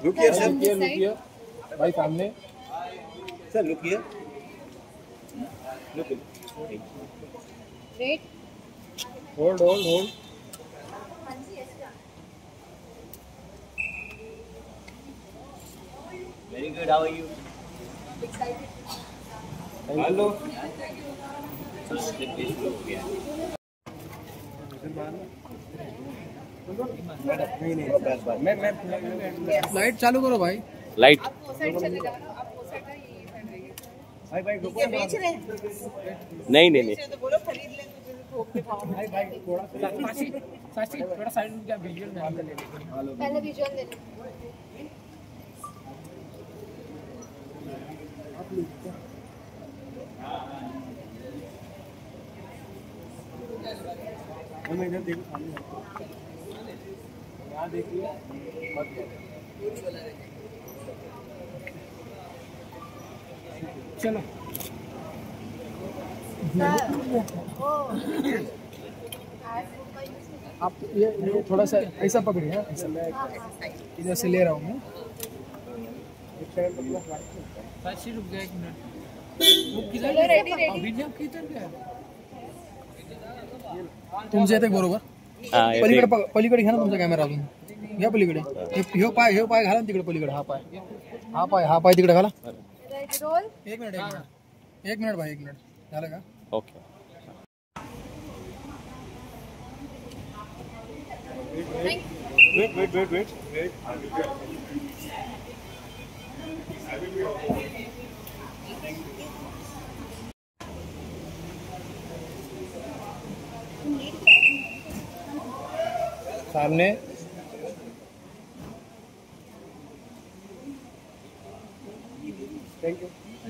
Look here, sir. Look here. भाई सामने. Sir, look here. Look. Wait. Hold. Very good. How are you? Excited. Hello. Light चालू करो भाई. Light. आप वो साइड चले जाओ ना. आप वो साइड का ये साइड रहिए. भाई ये बेच रहे हैं नहीं. तो बोलो खरीद ले तो ठोक के खाओ। भाई थोड़ा साची थोड़ा साइड में क्या विजुअल में ले ले. पहले विजुअल ले लो. मैं इधर देखो सामने. यहाँ देखिए. चलो. आप ये थोड़ा सा ऐसा पकड़िए. ऐसा मैं इधर से ले रहा हूँ मैं. साक्षी रुक गया 1 मिनट. वो किधर रेडी वीडियो किधर गया. तुमचे येते बरोबर. पलीकडे घ्या ना तुमचा कॅमेरा. अजून घ्या पलीकडे. ह्यो पाय घाला ना तिकडे पलीकडे. हा पाय तिकडे घाला. रोल. एक मिनिट भाई. 1 मिनिट झालं का. ओके. Wait. सामने.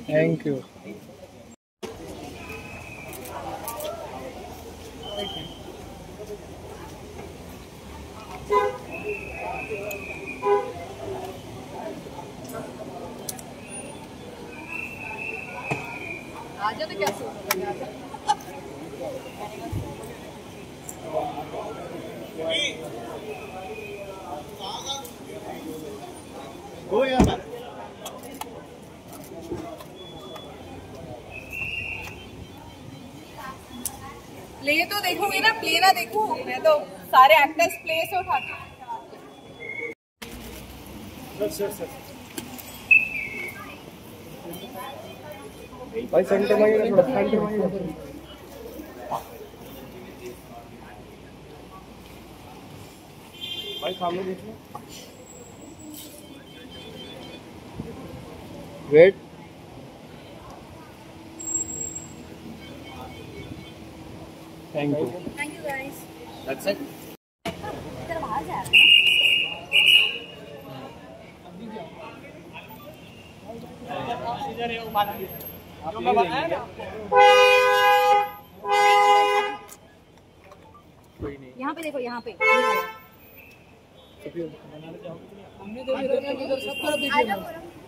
Thank you. आजा तो क्या सोच रहे हो. Go यार. प्ले तो देखोगे ना. प्ले ना देखूं मैं तो सारे एक्टर्स प्ले से उठाते हैं. सर. भाई सेंटर में थोड़ा सेंटर में. भाई सामने देखिए. Wait. Thank you guys. That's it. इधर बाहर जा रहा है. यहाँ पे देखो. यहाँ पे हमने तो इधर सब तरफ देखिए ना.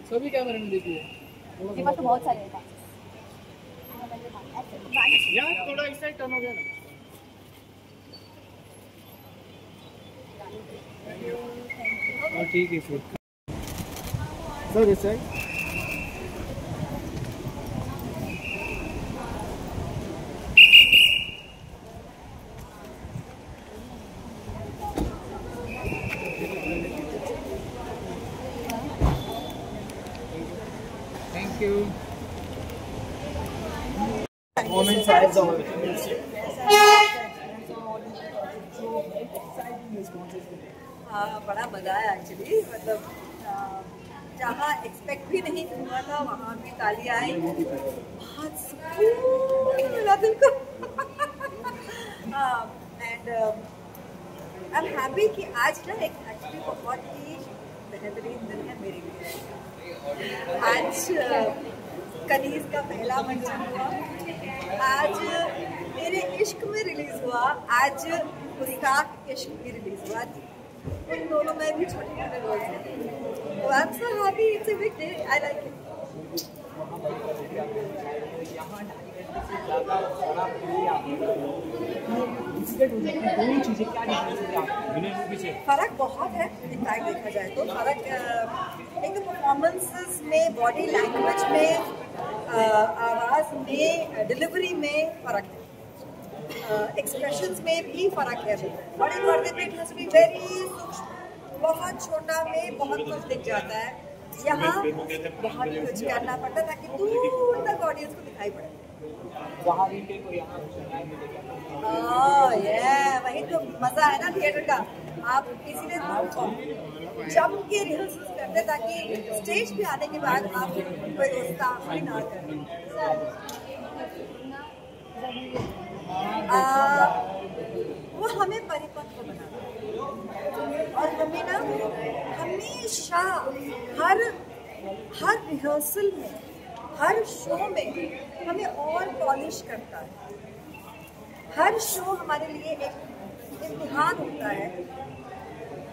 सभी कैमरे में देखिए. मेरे पास तो बहुत सारे हैं. यार थोड़ा इस साइड टर्न हो गया ना. ठीक है फिर. सर इस side. Thank you. Moment size of बड़ा मजा आया एक्चुअली. मतलब जहाँ एक्सपेक्ट भी नहीं हुआ था वहाँ भी तालियां आई. बहुत सुकून मिला दिल को. एंड आई एम हैप्पी कि आज ना एक एक्चुअली बहुत ही बेहतरीन दिन है मेरे लिए. आज कनीज का पहला मंचन हुआ. आज मेरे इश्क में रिलीज हुआ. आज गुस्ताख इश्क भी रिलीज हुआ. इन दोनों में भी छोटे छोटे रोल्स हैं. तो I am so happy. It's a big day. I like it. Duplicate हो जाती है, दोनों चीज़ें क्या डिफरेंस है? फर्क बहुत है इनफैक्ट देखा जाए तो। फर्क एक तो परफॉर्मेंसेस में, बॉडी लैंग्वेज में, आवाज़ में, डिलीवरी में फ़र्क है, एक्सप्रेशंस में भी फ़र्क है। बड़े पर्दे पे it has to be very सूक्ष्म, बहुत छोटा में बहुत कुछ दिख जाता है, यहाँ बहुत कुछ करना पड़ता है ताकि दूर तक ऑडियंस को दिखाई पड़े। वही तो मजा है ना थिएटर का। आप इसीलिए जम के रिहर्सल करते ताकि स्टेज पे आने के बाद आप कोई गुस्ताखी ना करें। वो हमें परिपक्व बनाता है और हमें ना हमेशा हर रिहर्सल में, हर शो में हमें और पॉलिश करता है। हर शो हमारे लिए एक इम्तिहान होता है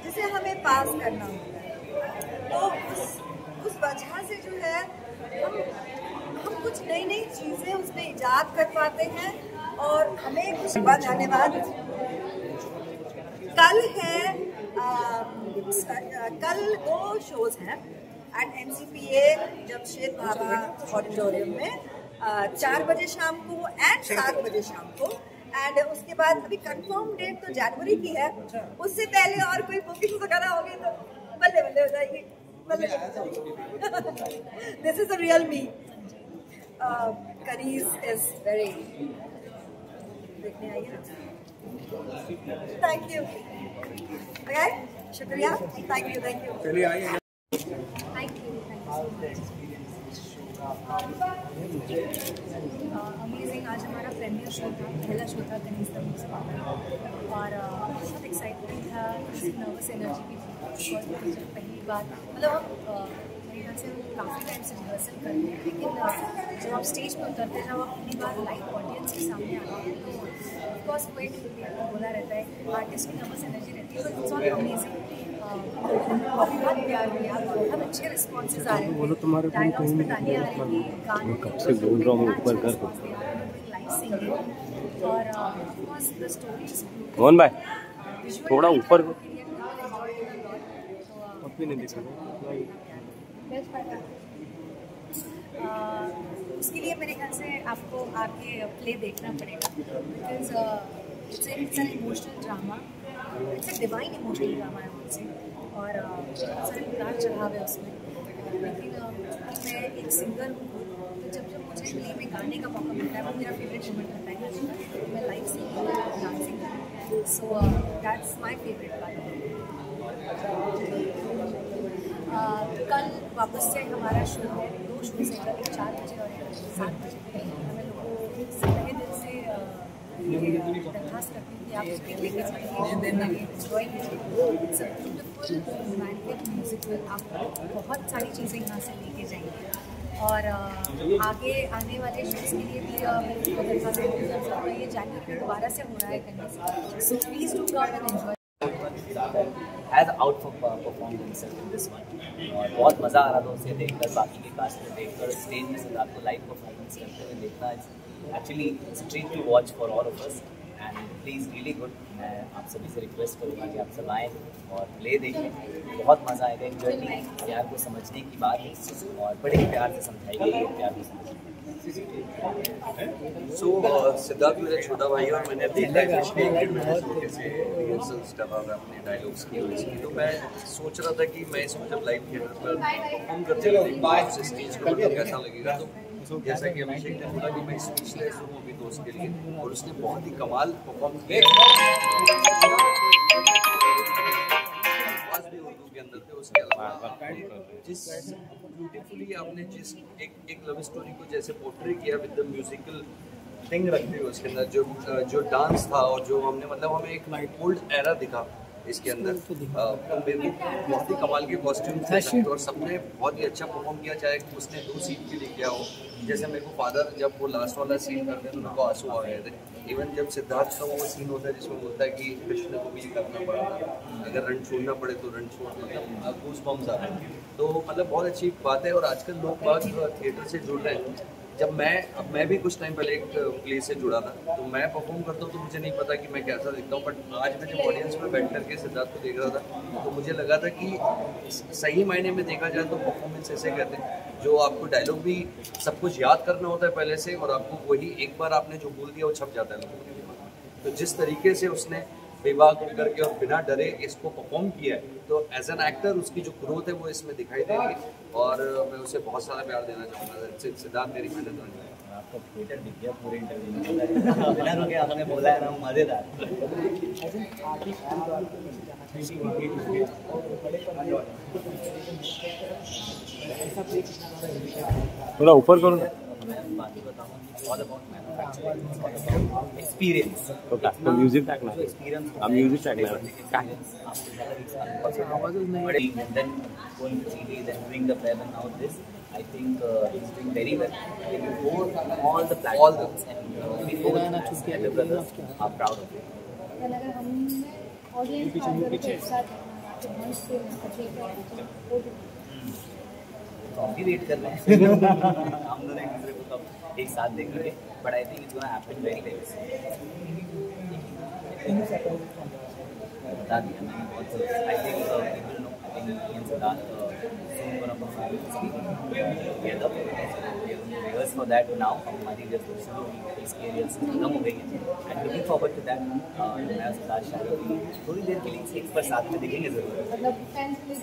जिसे हमें पास करना होता है। तो उस वजह से जो है हम कुछ नई नई चीज़ें उसमें इजाद कर पाते हैं और हमें कुछ बात। धन्यवाद। कल 2 शोज हैं एट NCPA जमशेद बाबा ऑडिटोरियम में, 4 बजे शाम को एंड 7 बजे शाम को। एंड उसके बाद अभी कंफर्म डेट तो जनवरी की है, उससे पहले और कोई बुकिंग वगैरह होगी तो बल्ले बल्ले हो जाएगी, बल्ले। This is the real me. Kaneez is very, देखने आइए ना। थैंक यू, ओके, शुक्रिया, थैंक यू। चलिए आइए। अमेजिंग। आज हमारा प्रीमियर शो था, पहला शो था कनीज द म्यूजिक और बहुत एक्साइटमेंट था, नर्वस एनर्जी भी थी और पहली बार मतलब मेरे ख्याल से काफ़ी टाइम से रिहर्सल करते हैं, लेकिन जब आप स्टेज पर उतरते जब आप पहली बार लाइव ऑडियंस के सामने आते हैं तो ऑफकोर्स वेट बोला रहता है, आर्टिस्ट की नर्वस एनर्जी रहती है, बट इट्स ऑल अमेजिंग। बहुत प्यार मिला, बहुत अच्छे रिस्पॉन्सेज आ रहे थे, डायलॉग्स पे तालियां आ रही थी, गाने कब से बोल रहा हूँ ऊपर कर लाइव सिंगिंग और of course the story is Mohan भाई थोड़ा ऊपर उसके लिए मेरे ख्याल से आपको आके प्ले देखना पड़ेगा, because it's an emotional drama, it's a divine emotional drama है मुझसे और बहुत सारे उतार चढ़ाव है उसमें। लेकिन मैं एक सिंगर हूँ तो जब मुझे प्ले में गाने का मौका मिलता है वो मेरा फेवरेट मोमेंट होता है, मैं लाइव सिंगिंग डांसिंग करूँ, so that's my favourite part. कल वापस से हमारा शो है, 2 शोज है, कल 4 बजे और 7 बजे। हमें लोगों को तहे दिल से दरखास्त करती हूँ कि आप देखने के साथ एंजॉय कीजिए। It's a beautiful romantic musical, आप बहुत सारी चीज़ें यहाँ से लेके जाएंगे और आगे आने वाले शोज के लिए भी दरखास्त करती हूँ। ये जनवरी में दोबारा से हो रहा है कहीं, so please do come and enjoy. Has out for perform himself in this one और बहुत मज़ा आ रहा था उसे देखकर, बाकी के कास्ट में देखकर, स्टेज में सिद्धार्थ को लाइव परफॉर्मेंस करते हुए देखना actually it's treat to watch for all of us and please really good. मैं आप सभी से रिक्वेस्ट करूँगा कि आप सब आएँ और प्ले देखें, बहुत मज़ा आएगा। एक जर्नी प्यार को समझने की बात है और बड़े प्यार से समझाई गई है, प्यार को समझने। सिद्धार्थ मेरा छोटा भाई और मैंने अपने अपने डायलॉग्स की वजह से, तो मैं सोच रहा था कि मैं इसमें जब लाइव थिएटर पर परफॉर्म करते हुए स्टेज पर कैसा लगेगा। तो जैसा कि अभिषेक ने बोला कि मैं स्पीचलेस हूँ अभी दोस्त के लिए, और उसने बहुत ही कमाल परफॉर्म किया भी उर्दू के अंदर थे। उसके अलावा जिस ब्यूटीफुली आपने जिस एक लव स्टोरी को जैसे पोर्ट्रे किया विद द म्यूजिकल थिंग रखते हुए उसके अंदर जो डांस था और जो हमने मतलब हमें एक ओल्ड एरा दिखा इसके अंदर, तो मेरे को बहुत ही कमाल के कॉस्ट्यूम थे और सबने बहुत ही अच्छा परफॉर्म किया, चाहे उसने 2 सीन के लिए किया हो। जैसे मेरे को फादर जब वो लास्ट वाला सीन करते हैं तो मेरे को आंसू आ गए थे। इवन जब सिद्धार्थ का वो सीन होता है जिसमें बोलता है कि कृष्ण को भी करना पड़ा, अगर रण छोड़ना पड़े तो रण छोड़, मतलब गूज़ बम्स आ रहे हैं। तो मतलब बहुत अच्छी बात है और आजकल लोग बात थिएटर से जुड़ रहे हैं जब मैं भी कुछ टाइम पहले एक प्ले से जुड़ा था, तो मैं परफॉर्म करता हूँ तो मुझे नहीं पता कि मैं कैसा दिखता हूँ, बट आज मैं जब ऑडियंस में बैठ करके सिद्धार्थ को देख रहा था तो मुझे लगा था कि सही मायने में देखा जाए तो परफॉर्मेंस ऐसे कहते हैं जो आपको डायलॉग भी सब कुछ याद करना होता है पहले से, और आपको वही एक बार आपने जो बोल दिया वो छप जाता है लोगों के दिमाग में। तो जिस तरीके से उसने बेबाक करके और बिना डरे इसको परफॉर्म किया है, तो एज एन एक्टर उसकी जो ग्रोथ है वो इसमें दिखाई दे रही है, और मैं उसे बहुत सारा प्यार देना चाहूँगा। सिद्धार्थ मेरी मेहनत होनी है। आपका थिएटर दिख गया पूरे इंटरव्यू में, बिना रुके आपने बोला है ना, मजेदार। थोड़ा ऊपर करो ना। एक्सपीरियंस तो म्यूजिक टाकणार म्यूजिक टाकणार काय then going to TV, then doing the web, and now this. I think he's doing very well. Before all the platforms and before the brothers are proud of it. अगर हम audience के साथ हम भी wait कर रहे हैं हम दोनों एक दूसरे को कब एक साथ देखेंगे, but I think it's gonna happen very very बता दिया मैंने बहुत। I think people know, I think in Siddharth soon gonna perform together. Rehearse for that now. हमारी जब शुरू हुई इसके रिहर्स खत्म हो गई है, and looking forward to that. मैं सिद्धार्थ शायद थोड़ी देर के लिए एक पर साथ में दिखेंगे जरूर। मतलब फैंस के लिए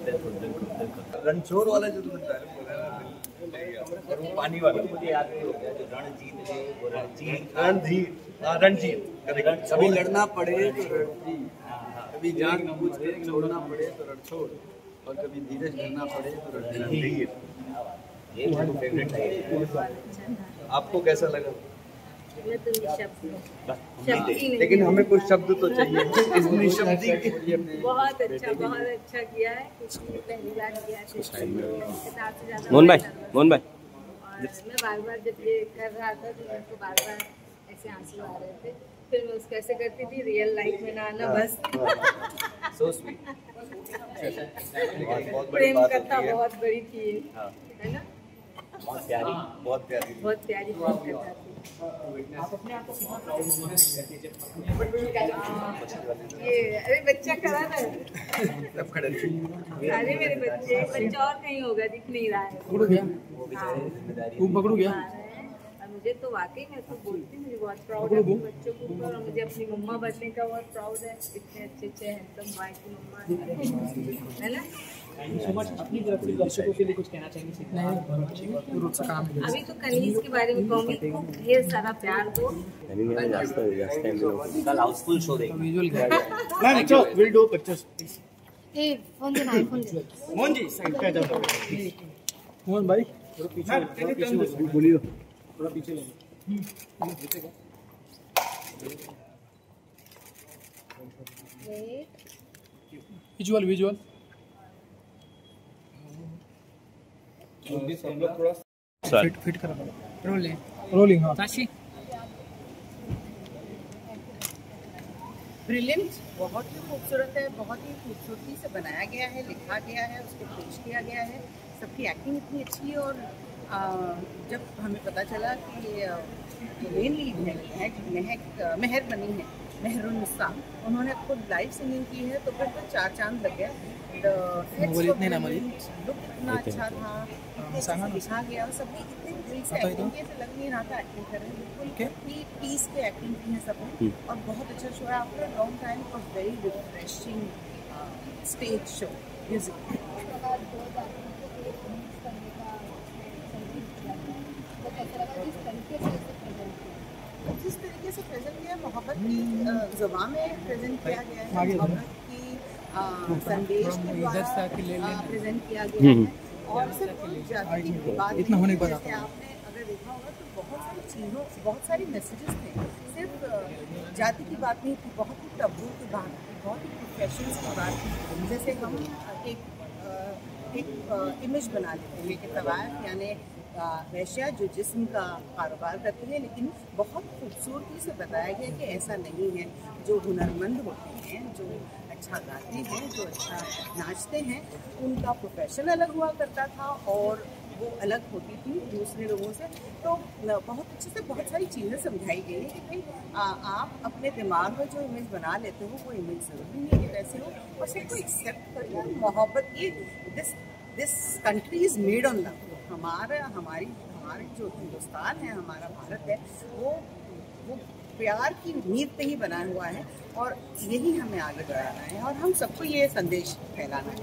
बिल्कुल बिल्कुल बिल्कुल। रणछोड़ वाला जो तुमने डायलॉग बोला ना, और वो पानी वाला मुझे याद नहीं हो गया जो रणजीत है वो रणजीत कभी लड़ना पड़े तो रणजीत, कभी जान बूझ के छोड़ना पड़े तो रणछोड़, और कभी धीरज धरना पड़े तो रणधीर। ये मेरा फेवरेट है। आपको कैसा लगा? शब्द लेकिन हमें कुछ शब्द तो चाहिए इस निशब्दी के। बहुत अच्छा किया है, क्योंकि पहली बार किया है। मोहन भाई और मैं बार बार जब ये कर रहा था तो मेरे को बार बार ऐसे आंसू आ रहे थे, फिर मैं उसको ऐसे करती थी, रियल लाइफ में ना आना बस। So sweet. बहुत बड़ी प्रेम बात कथा होती है। बहुत बड़ी थी ये, है ना? बहुत प्यारी। बहुत प्यारी। बहुत प्यारी प्रेम कथा थी। ये अरे बच्चा खड़ा ना, सब खड़े थे। अरे मेरे बच्चे, बच्चा और कहीं होगा, दिख नहीं रहा है। पकड़ू गया तुम पकड़ू गया और मुझे तो वाकई में तो बोलती, मुझे बहुत प्राउड है अपने बच्चों के ऊपर, और मुझे अपनी मम्मा बनने का बहुत प्राउड है। इतने अच्छे हैंडसम भाई की मम्मा है ना। अपनी तरफ से दर्शकों के लिए कुछ कहना चाहेंगे? रोज काम है। अभी तो कनीज के बारे में कहूँगी, खूब ढेर सारा प्यार दो। जास्त टाइम कल हाउसफुल शो देखेंगे। विजुअल क्या will do pictures please. A phone देना, आईफोन दे। मोहन जी साइड पे आ जाओ। मोहन भाई थोड़ा पीछे बोलिए, थोड़ा पीछे ले। विजुअल विजुअल फिट करा रोलिंग हाँ। ब्रिलियंट बहुत ही खूबसूरत है, बहुत ही खूबसूरती से बनाया गया है, लिखा गया है, उसको पेश किया गया है। सबकी एक्टिंग इतनी अच्छी है, और जब हमें पता चला कि मेन लीड है मेहर बनी है, मेहरुन्निसा, उन्होंने खुद लाइव सिंगिंग की है, तो फिर तो चार चांद लग गया। लुक इतना अच्छा था, लिखा गया, और सबने इतनी दिल से एक्टिंग की, ऐसे लग नहीं रहा था एक्टिंग कर रहे हैं, बिल्कुल पीस के एक्टिंग की है सबने, और बहुत अच्छा शो है। आफ्टर अ लॉन्ग टाइम और very refreshing stage show music. जिस तरीके से प्रेजेंट किया, मोहब्बत की ज़बान में प्रेजेंट किया गया है, मोहब्बत की संदेश के द्वारा प्रेजेंट किया गया है, और सिर्फ जाति की बात इतना होने के बाद जैसे आपने अगर देखा होगा तो बहुत सारी चीज़ों, बहुत सारी मैसेजेस थे, सिर्फ जाति की बात नहीं थी, बहुत ही टबू की बात थी, बहुत ही प्रोफेशंस की बात थी। जैसे हम एक इमेज बना लेते हैं कि तवायफ यानी वैश्या जो जिस्म का कारोबार करती है, लेकिन बहुत खूबसूरती से बताया गया कि ऐसा नहीं है। जो हुनरमंद होते हैं, जो अच्छा गाते हैं, जो अच्छा नाचते हैं, उनका प्रोफेशन अलग हुआ करता था, और वो अलग होती थी दूसरे लोगों से। तो बहुत अच्छे से बहुत सारी चीज़ें समझाई गई है कि भाई आप अपने दिमाग में जो इमेज बना लेते हो वो इमेज ज़रूरी नहीं है कि वैसे हो, और सबको एक्सेप्ट करिए। मोहब्बत ये this country is made on love. हमारे जो हिंदुस्तान है, हमारा भारत है, वो प्यार की नींव पे ही बना हुआ है, और यही हमें आगे बढ़ाना है और हम सबको ये संदेश फैलाना है।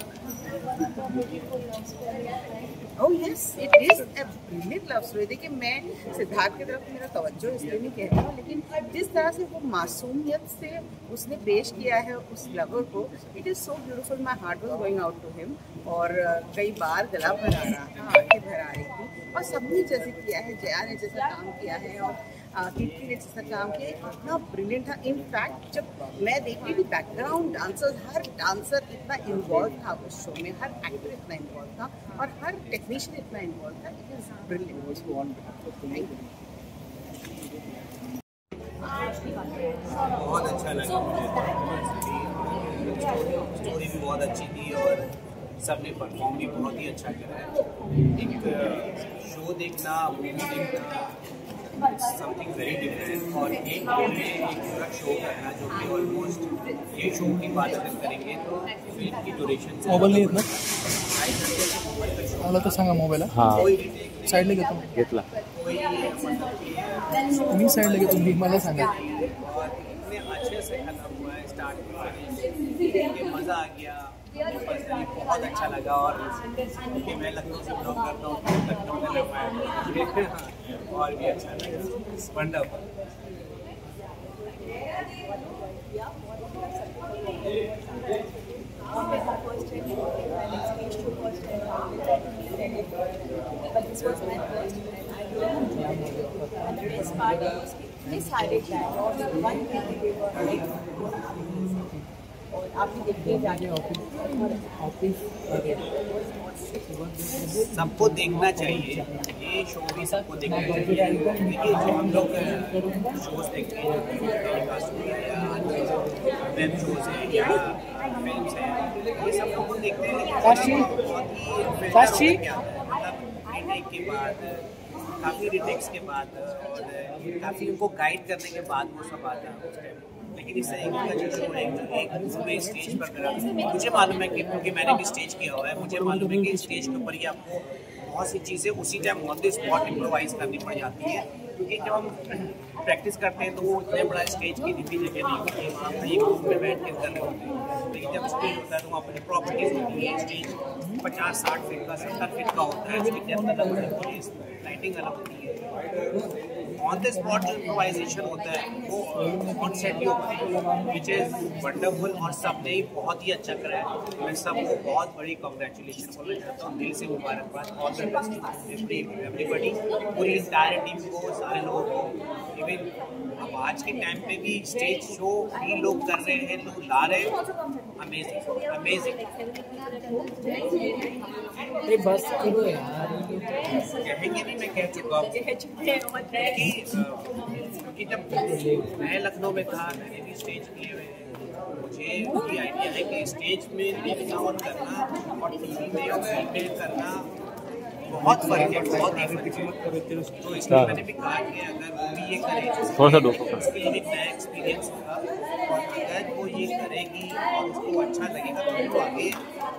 Oh yes, it is a brilliant love story. देखिए, मैं सिद्धार्थ की तरफ मेरा तवज्जो इसलिए नहीं कहती हूँ, लेकिन जिस तरह से वो मासूमियत से उसने पेश किया है उस लवर को, it is so beautiful. My heart was going out to him, और कई बार गला भर आ रहा था, आंखें भर आ रही थी, और सबने जैसे किया है, जया ने जैसा काम किया है और कीर्ति ने जैसा काम किया, इतना ब्रिलियंट था। इनफैक्ट जब मैं देख रही थी बैकग्राउंड डांसर्स, हर डांसर इतना इन्वॉल्व था उस शो में, हर एक्टर इतना इन्वॉल्व था और हर टेक्नीशियन इतना इन्वॉल्व था। It is brilliant. बहुत अच्छा लगा स्टोरी भी बहुत अच्छी थी और सबने परफॉर्म भी बहुत ही अच्छा करा है। एक शो देखना, मूवी देखना समथिंग वेरी डिफरेंट, और एक पूरा शो करना जो कि ऑलमोस्ट ये शो की बात अगर करेंगे तो फिल्म की ड्यूरेशन से मोबाईल नाही येत ना, मला तर सांगा मोबाईल साईडला घेतो, घेतला मी साईडला घेतो, मी मला सांगा। और इतने अच्छे से खत्म हुआ है, स्टार्ट में मज़ा आ गया, पर्सनली बहुत अच्छा लगा। और क्योंकि मैं लखनऊ से ब्लॉग करता हूँ, लखनऊ में लगा और भी अच्छा लगा। वंडरफुल। सबको देखना चाहिए, ये शो भी सबको देखना चाहिए। देखिए, जो हम लोग शोज देखते हैं, वेब शोज हैं या फिल्म्स हैं, ये सब लोग को देखते हैं, लेकिन बहुत ही मतलब के बाद काफ़ी रिटेक्स के बाद और काफ़ी उनको गाइड करने के बाद वो सब आता है। लेकिन इस तरीके का जो शो है, एक स्टेज पर करा, मुझे मालूम है कि क्योंकि मैंने भी स्टेज किया हुआ है, मुझे मालूम है कि स्टेज के ऊपर ही आपको बहुत सी चीज़ें उसी time on the spot improvise करनी पड़ जाती है। क्योंकि जब हम प्रैक्टिस करते हैं तो वो इतने बड़ा स्टेज की भी जगह नहीं होती है, वहाँ पर एक रूम में बैठ कर रहे होते हैं। लेकिन जब स्टेज होता है तो वहाँ पर प्रॉपर्टीज होती है, स्टेज 50-60 फीट का, 70 फीट का होता है, उसकी डेप्थ अलग होती है, लाइटिंग अलग होती है। ऑन द स्पॉट जो इम्प्रोवाइजेशन होता है वो ऑन सेट ही होता है, विच इज़ वंडरफुल, और सबने ही बहुत ही अच्छा करा है। मैं सबको बहुत बड़ी कॉन्ग्रेचुलेशन बोलना चाहता हूँ, दिल से मुबारकबाद, ऑल द बेस्ट एवरीबडी, पूरी इंटायर टीम को, सारे लोगों को। इवन अब आज के टाइम पे भी स्टेज शो भी लोग कर रहे हैं, लोग ला रहे हैं, अमेजिंग अमेजिंग। बस करो यार, कहेंगे नहीं, मैं कह चुका हूँ क्योंकि जब मैं लखनऊ में था, मैंने भी स्टेज किए हुए हैं, मुझे भी आइडिया है कि स्टेज में देखना और करना और टीवी में और फिल्म में करना बहुत फर्क है, बहुत ही फर्क है। तो इसलिए मैंने भी कहा कि अगर वो भी ये करे, उसके लिए भी नया एक्सपीरियंस होगा, और अगर वो ये करेगी और उसको अच्छा लगेगा तो वो आगे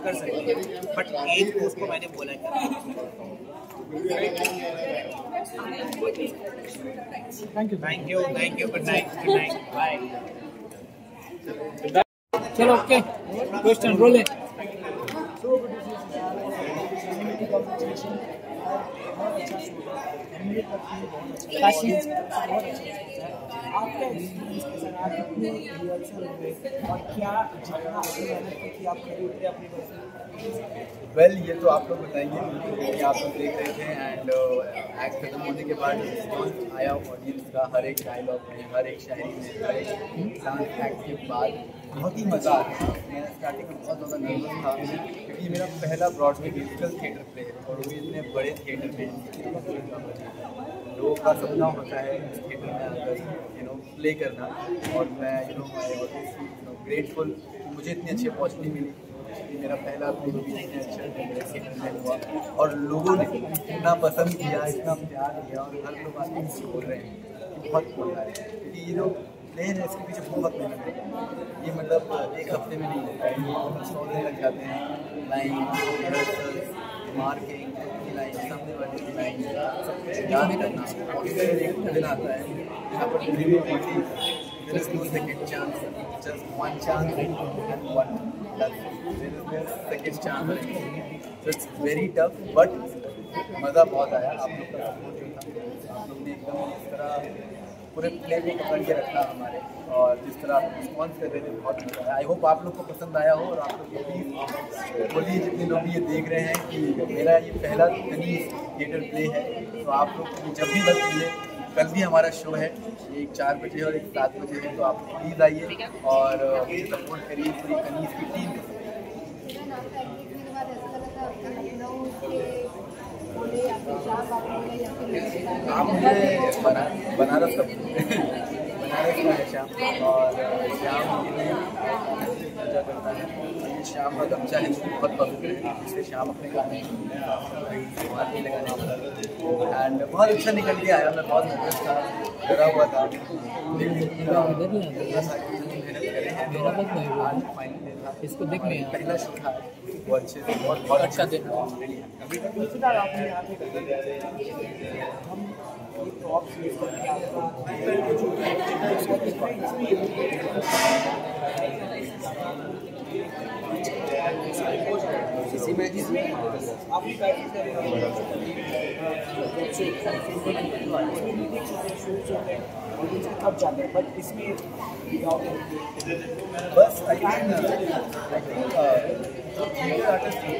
कर सकती है। बट एक तो उसको मैंने बोला कि thank you, good night, bye. चलो ओके, क्वेश्चन रोल है। वेल, ये तो आप लोग बताएंगे क्योंकि आप लोग देख रहे थे, एंड एक्ट खत्म होने के बाद रिस्पॉन्स आया ऑडियंस का, हर एक डायलॉग में, हर एक शायरी में, हर एक डांस एक्ट के बाद बहुत ही मज़ा आता है। मैं स्टार्टिंग में बहुत ज़्यादा नर्वस था क्योंकि मेरा पहला ब्रॉडवे म्यूजिकल थिएटर प्ले है, और वो इतने बड़े थिएटर में लोगों का सपना होता है इस थिएटर में आकर प्ले करना, और मैं ग्रेटफुल मुझे इतनी अच्छी अपॉर्चुनिटी मिली। मेरा पहला एक्शन हुआ और लोगों ने इतना पसंद किया, इतना प्यार दिया और हर लोग आज भी बोल रहे हैं कि बहुत मजा आया क्योंकि ये जो प्ले है इसके पीछे बहुत मेहनत है। ये मतलब एक हफ्ते में नहीं होता है, ये 100 दिन लग जाते हैं। लाइन मार्किंग लाइन सामने वाले की लाइन सब कुछ याद करना और फिर एक दिन आता है जहाँ पर there is no second chance, just one chance and one there is no second chance, so it's very tough but मज़ा बहुत आया। आप लोग का सपोर्ट जो था, आप लोग ने एकदम इस तरह पूरे प्ले को पकड़ के रखा हमारे और जिस तरह आप रिस्पॉन्स कर रहे थे बहुत मजा आया। आई होप आप लोग को पसंद आया हो और आप लोग प्लीज़ बोलिए जितने लोग ये देख रहे हैं कि मेरा ये पहला कनीज़ थिएटर प्ले है, तो आप लोग को जब भी वक्त मिले, कल भी हमारा शो है, एक 4 बजे और एक 7 बजे है, तो आप प्लीज़ आइए और सपोर्ट करिए पूरी कनीज़ की टीम को। आप मुझे बनारस का है श्याम और श्याम पूजा करता है। ये श्याम का गमछा है बहुत पवित्र है, इससे श्याम अपने गाने लगाने एंड बहुत अच्छा निकल के आया। मैं बहुत नर्वस था, डरा हुआ था इसको देख में पहला शो था वो अच्छे से बहुत अच्छा दिन इसमें आपकी काफ़ी सारे कब जाते हैं बट इसमें बस आई थिंक आर्टिस्ट होते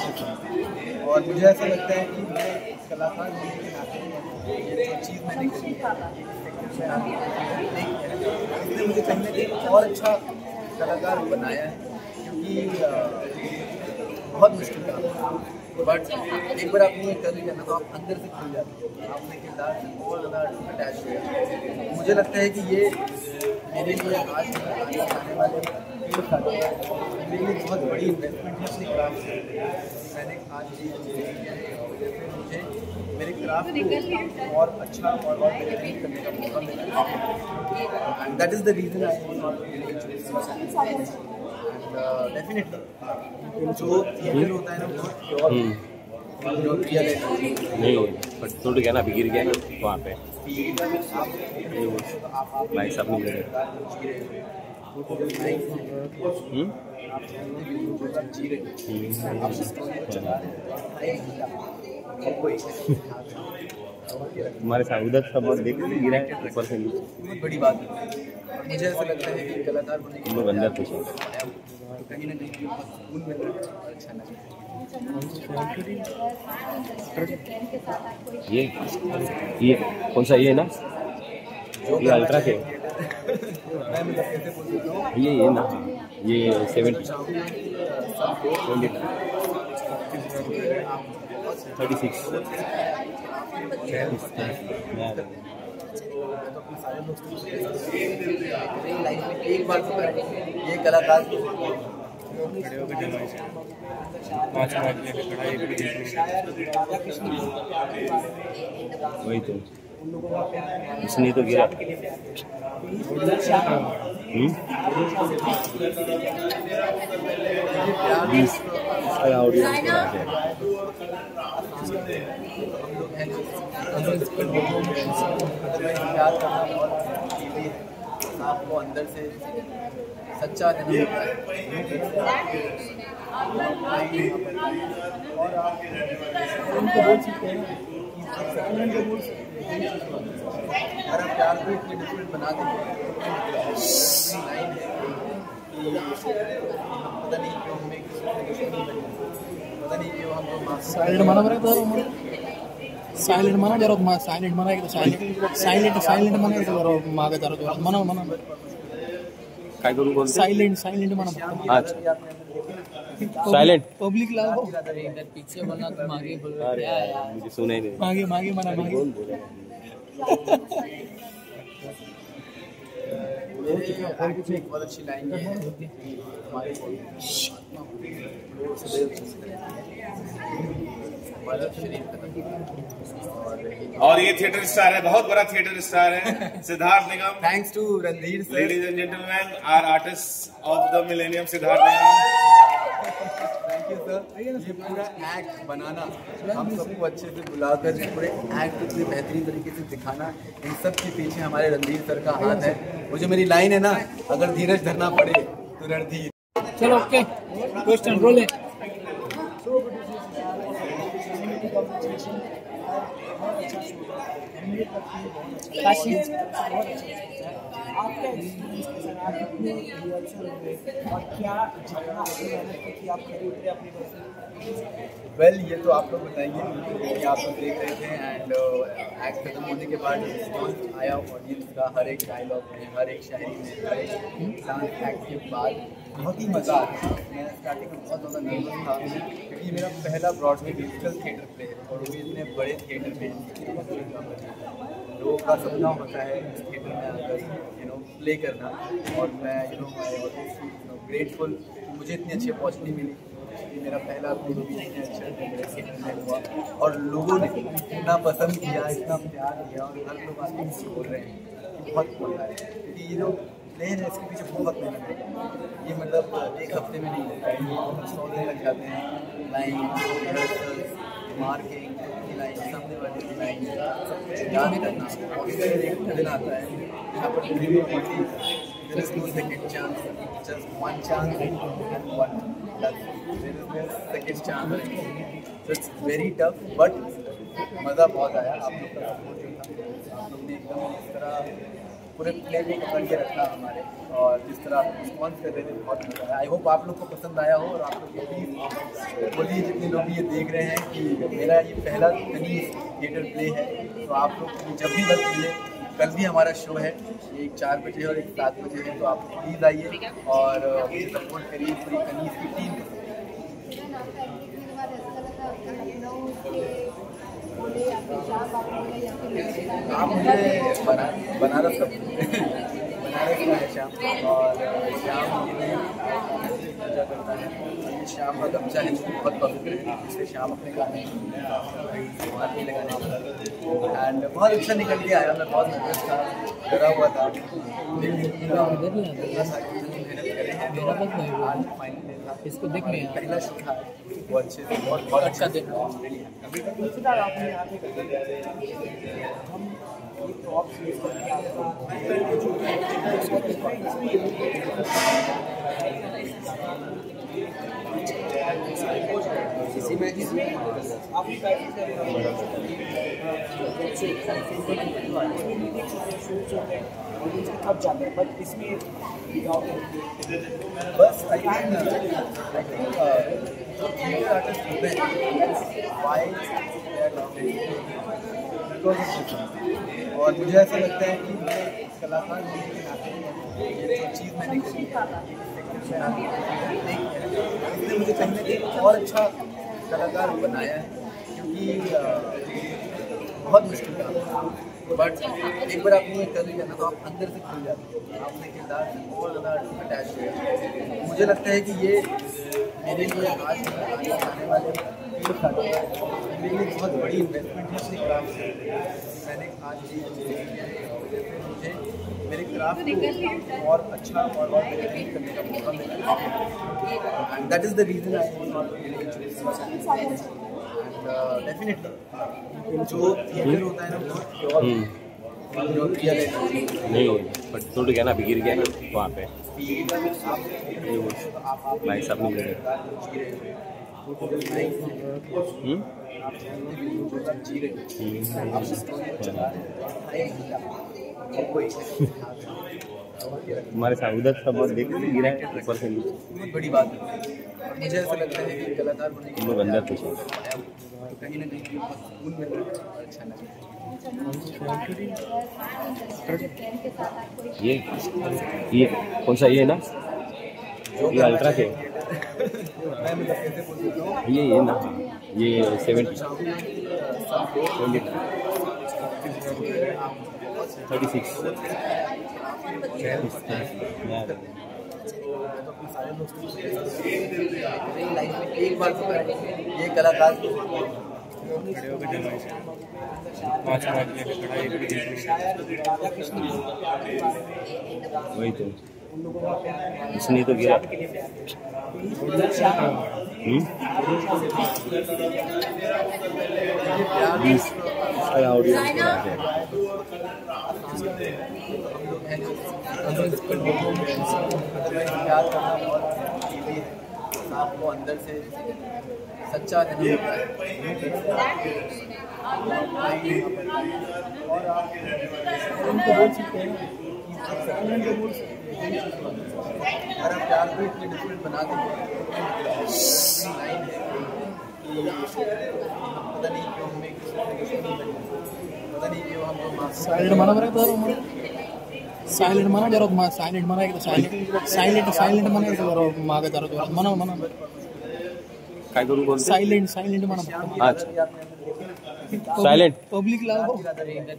हैं और मुझे ऐसा लगता है कि मैं कलाकार होने के नाते ये जो चीज़ मैंने करी इसने मुझे कहीं ना कहीं और अच्छा कलाकार बनाया है क्योंकि बहुत मुश्किल काम बट एक बार आपने ये कर लिया ना तो आप अंदर से खुल जाते हो, आप अपने किरदार से बहुत ज़्यादा अटैच हो जाते हैं। मुझे लगता है कि ये मेरे लिए आज आने वाले 3 साल मेरे लिए बहुत बड़ी इन्वेस्टमेंट है अपने क्राफ्ट से। मैंने आज जैसे मुझे मेरे क्राफ्ट को और अच्छा और बेहतरीन करने का मौका मिला and that is the reason I definitely जो थिएटर होता है ना बहुत जो रियल है नहीं बट टूट गया ना, अभी गिर गया ना वहाँ पे भाई साहब नहीं गिरे। तुम्हारे साथ उधर सब देख गिरा है ऊपर से नीचे, बहुत बड़ी बात है। मुझे ऐसा लगता है कि कलाकार होने के लोग अंदर पूछो कहीं ना कहीं सुकून मिल रहा है और अच्छा लग रहा है। ये कौन सा ये ना ये अल्ट्रा के ये ना ये 70 36 लाइफ में एक बार ये कलाकार वही तो इसने तो गिरा ऑडियंस आपको अंदर से सच्चा रहना होता है और आप उनको बोल सकते हैं अगर आप प्यार को इतने डिफरेंट बना देंगे लाइन है कि पता नहीं क्यों हमें पता नहीं क्यों हमको साइलेंट माना बरं सायलेंट म्हणा जरा सायलेंट म्हणा एकदा सायलेंट सायलेंट म्हणा एकदा जरा मागे जरा जोरात म्हणा म्हणा काय करू बोल सायलेंट म्हणा अच्छा सायलेंट पब्लिक लाओ इधर पीछे बोलना तुम आगे बोल रहे क्या यार मुझे सुनाई नहीं आगे मागे म्हणा मागे कौन बोल रहा है मेरे एक्ट में एक बहुत अच्छी लाइन ये है हमारे और ये थिएटर स्टार है, बहुत बड़ा थिएटर स्टार है Siddharth Nigam. Thanks to Randhir sir. Ladies and gentleman, our artist of the millennium Siddharth Nigam. Thank you sir. ये पूरा एक्ट बनाना, हम सबको अच्छे से बुलाकर पूरे एक्ट इतने बेहतरीन तरीके से दिखाना, इन सब के पीछे हमारे रणधीर सर का हाथ है। वो जो मेरी लाइन है ना, अगर धीरज धरना पड़े तो रणधीर। चलो ओके, क्वेश्चन रोले। वेल ये तो आप लोग बताएंगे कि आप लोग देख रहे थे एंड एक्ट खत्म होने के बाद रिस्पॉन्स आया ऑडियंस का, हर एक डायलॉग में, हर एक शायरी में, हर एक डांस एक्ट के बाद बहुत ही मज़ा आता है। मैं स्टार्टिंग में बहुत ज़्यादा नर्वस था क्योंकि मेरा पहला ब्रॉडवे म्यूजिकल थिएटर प्ले है और वो भी इतने बड़े थिएटर में। लोगों का सपना होता है इस थिएटर में आकर प्ले करना, और मैं ग्रेटफुल मुझे इतनी अच्छी अपॉर्चुनिटी मिली। मेरा पहला प्ले भी इतने अच्छा थिएटर में हुआ और लोगों ने इतना पसंद किया, इतना प्यार दिया, और हर लोग आगे बोल रहे हैं बहुत मजा है क्योंकि ये जो प्ले है इसके पीछे बहुत मेहनत है। ये मतलब एक हफ्ते में नहीं होता है, ये 100 दिन लग जाते हैं। लाइन मार्किंग, लाइन सामने वाले की लाइन सब कुछ याद करना, और फिर एक दिन आता है यहाँ पर डिलीवरी होती है। There is no second chance, just one chance and one luck. There is no second chance. So it's very tough, but मज़ा बहुत आया। आप लोग का सपोर्ट जो था, आप लोग ने एकदम इस तरह पूरे प्ले को पकड़ के रखा हमारे, और जिस तरह रिस्पॉन्स कर रहे थे बहुत मज़ा आया। आई होप आप लोग को पसंद आया हो, और आप लोग ये प्लीज़ बोलिए जितने लोग ये देख रहे हैं कि मेरा ये पहला कनीज थिएटर प्ले है, तो आप लोग जब भी वक्त मिले, कल भी हमारा शो है, एक 4 बजे और एक 7 बजे है, तो आप प्लीज़ आइए और मुझे सपोर्ट करिए पूरी कनीज की टीम। आप मुझे बनारस का है श्याम, और श्याम पूजा करता है। श्याम का गमछा है जो बहुत पवित्र है, इसलिए श्याम अपने गाने वहाँ नहीं लगाने, एंड बहुत अच्छा निकल के आया। मैं बहुत नर्वस था, डरा हुआ था, इसको देख में पहला शो था वो अच्छे से बहुत अच्छा देखा। इसी में बस आई थिंक थिएटर आर्टिस्ट होते हैं और मुझे ऐसा लगता है कि मैं कलाकार होने के नाते ये जो चीज़ मैंने करी है इसने मुझे कहीं ना कहीं और अच्छा कलाकार बनाया है, क्योंकि बहुत मुश्किल काम है, बट एक बार आपने ये कर लिया ना तो आप अंदर से खुल जाते हैं, आपने किरदार से बहुत ज़्यादा अटैच हो जाते हैं। मुझे लगता है कि ये मेरे लिए आज आने वाले मेरे लिए बहुत बड़ी इन्वेस्टमेंट है अपने क्राफ्ट से। मैंने आज ये मुझे मेरे क्राफ्ट को और अच्छा और बेहतरीन करने का मौका मिला, and that is the reason I definitely जो थिएटर होता है ना जो रियल नहीं बट टूट गया ना, अभी गिर गया ना वहाँ पे भाई सब मिल तुम्हारे साथ उधर सब देख गिरा है ऊपर से नीचे, बहुत बड़ी बात है। मुझे ऐसा लगता है कि कलाकार होने के लोग अंदर कुछ तो कहीं ना कहीं सुकून मिल रहा है और अच्छा लग रहा है। ये कौन सा ये ना, ये अल्ट्रा के मैं मतलब कैसे बोल सकता हूँ ये ना, ये 70 36 सारे दोस्तों को मेरी लाइफ में एक बार तो ये कलाकार वही तो इसने तो गिरा। आपको अंदर से सच्चा रहना और आप प्यार को इतने डिफरेंट बना देंगे। पता नहीं क्यों हमें पता नहीं क्यों हमको साइलेंट माना बरं तर सायलेंट म्हणा जरा सायलेंट म्हणा एकदा सायलेंट म्हणा एकदा जरा मागे जरा जोरात म्हणा काय करू बोल सायलेंट म्हणा अच्छा सायलेंट पब्लिक लाओ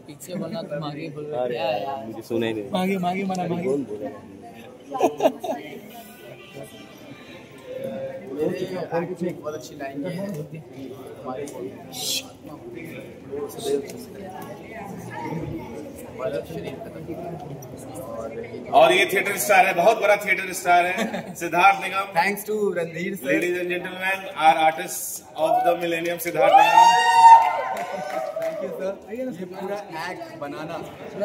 पीछे बोलना तुम आगे बोल अरे यार मुझे सुनाई नहीं मागे म्हणा मागे कौन बोल रहा है एक बहुत अच्छी लाइन है और ये थिएटर स्टार है, बहुत बड़ा थिएटर स्टार है Siddharth Nigam. Thanks to Randhir sir. Ladies and gentleman, our artist of the millennium Siddharth Nigam. Thank you sir. ये पूरा एक्ट बनाना,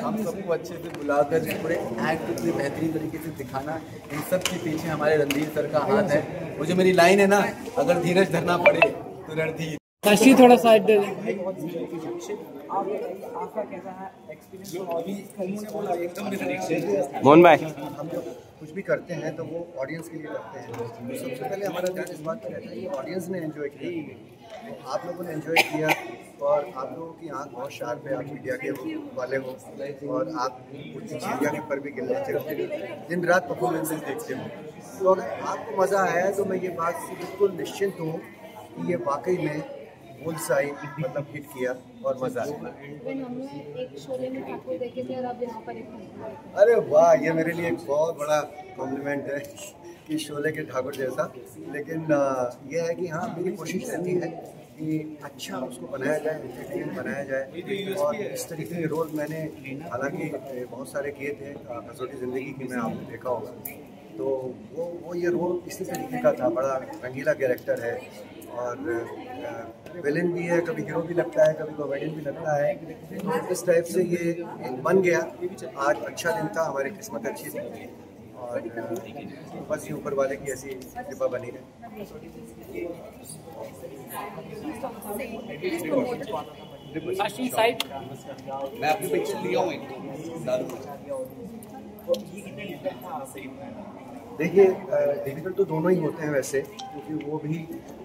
हम सबको अच्छे से बुलाकर पूरे एक्ट इतने बेहतरीन तरीके से दिखाना, इन सब के पीछे हमारे रणधीर सर का हाथ है। वो जो मेरी लाइन है ना, अगर धीरज धरना पड़े तो रणधीर। काशी थोड़ा साइड दे आपका कैसा है एक्सपीरियंस? मोहन भाई, हम जब कुछ भी करते हैं तो वो ऑडियंस के लिए करते हैं, तो सबसे पहले हमारा ध्यान इस बात पर रहता है कि ऑडियंस ने एंजॉय किया, तो आप लोगों ने एंजॉय किया और आप लोगों की आंख बहुत शार्प है, आप मीडिया के वाले हो और आप मीडिया के पर भी गिनते हो, दिन रात परफॉर्मेंसेज देखते हो, तो अगर आपको मज़ा आया है तो मैं ये बात से बिल्कुल निश्चिंत हूँ कि ये वाकई में बुलसाई मतलब हिट किया और मज़ा आया। अरे वाह, ये मेरे लिए एक बहुत बड़ा कॉम्प्लीमेंट है कि शोले के ठाकुर जैसा, लेकिन ये है कि हाँ मेरी कोशिश रहती है कि अच्छा उसको बनाया जाए, एंटरटेनमेंट बनाया जाए, और इस तरीके के रोल मैंने हालांकि बहुत सारे किए थे कसौटी ज़िंदगी की में आपने देखा होगा, तो वो ये रोल इसी तरीके का था, बड़ा रंगीला कैरेक्टर है और विलेन भी है, कभी हीरो भी लगता है, कभी कॉमेडियन भी लगता है, तो इस टाइप से ये बन गया। आज अच्छा दिन था, हमारी किस्मत अच्छी थी और बस ये ऊपर वाले की ऐसी कृपा बनी रहे। मैं अपनी पिक्चर लिया हूँ देखिए, डिफिकल्ट तो दोनों ही होते हैं वैसे, क्योंकि वो भी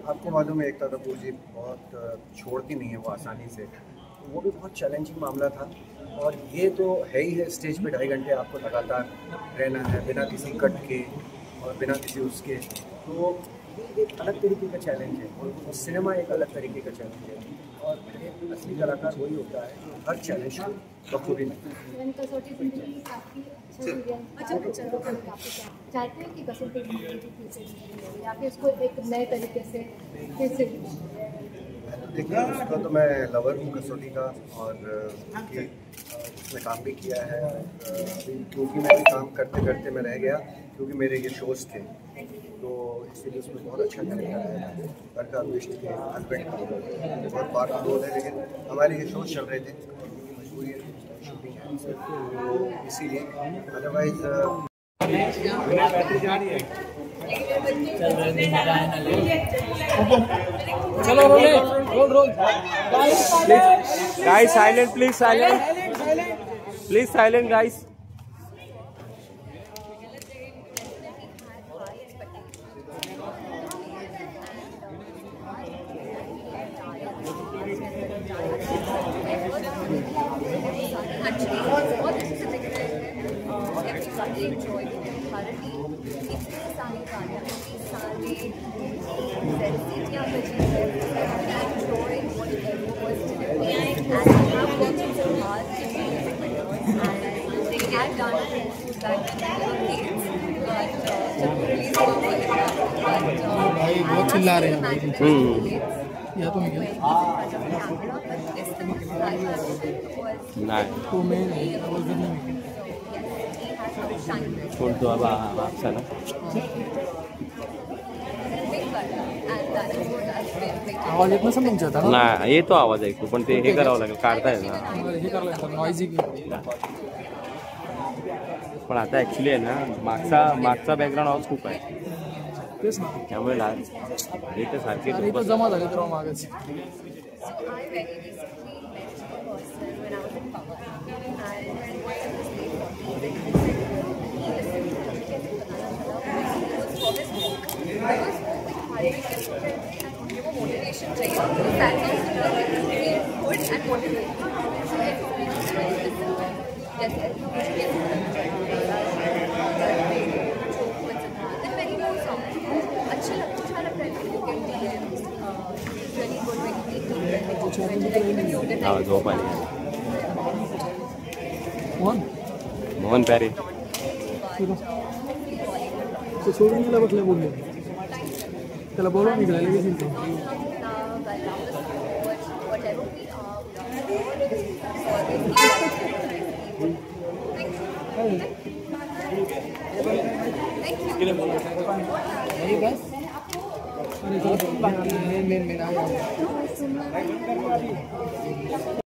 आपको मालूम है एकता कपूर जी बहुत छोड़ती नहीं है वो आसानी से, तो वो भी बहुत चैलेंजिंग मामला था। और ये तो है ही है, स्टेज पे 2.5 घंटे आपको लगातार रहना है बिना किसी कट के और बिना किसी उसके, तो ये एक अलग तरीके का चैलेंज है और सिनेमा एक अलग तरीके का चैलेंज है, और एक असली कलाकार वही होता है जो हर चैलेंज को बखूबी में चाहते हैं कि कसौटी या फिर इसको एक नए तरीके से फिर से। देखिए, उसका तो मैं लवर हूँ कसौटी का, और उसमें काम भी किया है, क्योंकि मैं भी काम करते करते मैं रह गया, क्योंकि मेरे ये शोज़ थे, तो इसीलिए उसमें बहुत अच्छा कैरेक्टर है, घर का विष्ट के हस्बैंड का बहुत पार्ट रोल है, लेकिन हमारे ये शोज़ चल रहे थे और उनकी मजबूरी है शूटिंग है, तो इसीलिए अदरवाइज चलो roll guys silent please, silent please, silent guys. Done भाई बहुत चिल्ला रहे हैं भाई। या तो निकल नाही तो मैं आवाज नहीं छोड़ दो अब आपसा ना आवाज येत नसेल तुमच्या आता नाही येतो आवाज ऐकू पण ते हे करावं लागेल काढता येईल ना हे करायला लागतं नॉइजी पण आता ॲक्च्युली आहे ना मागचा बॅकग्राऊंड आवाज खूप आहे तेच ना त्यामुळे हे तर सारखे अरे इथं जमा झाले तर मागच मोटिवेशन अच्छे अच्छा लगता है झोप आली मोहन मोहन प्यारे ते सोडून गेला बसले बोलले त्याला बोलवा निघायला लगेच येतो बस